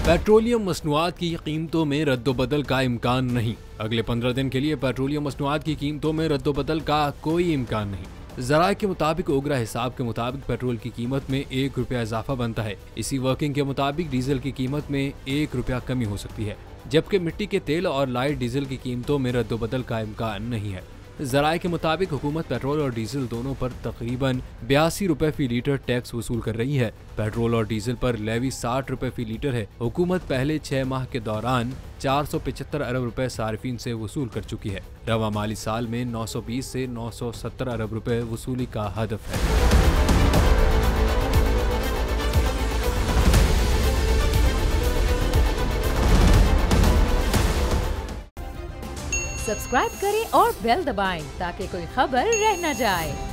Petroleum मसनूआत की कीमतों में रद्दोबदल का इम्कान नहीं। अगले 15 दिन के लिए पेट्रोलियम मसनूआत की कीमतों में रद्दोबदल का कोई इम्कान नहीं। ज़राए के मुताबिक ओगरा हिसाब के मुताबिक पेट्रोल की कीमत में 1 रुपया इजाफा बनता है। इसी वर्किंग के मुताबिक डीजल की कीमत में 1 रुपया कमी हो सकती है, जबकि मिट्टी के तेल और लाइट डीजल की कीमतों में रद्दोबदल का इम्कान नहीं है। ज़राए के मुताबिक हुकूमत पेट्रोल और डीजल दोनों पर तकरीबन 82 रुपए फी लीटर टैक्स वसूल कर रही है। पेट्रोल और डीजल पर लेवी 60 रुपए फी लीटर है। हुकूमत पहले 6 माह के दौरान 475 अरब रुपए सार्फिन से वसूल कर चुकी है। रवा माली साल में 920 से 970 अरब रुपए वसूली का हदफ है। सब्सक्राइब करें और बेल दबाएं ताकि कोई खबर रह न जाए।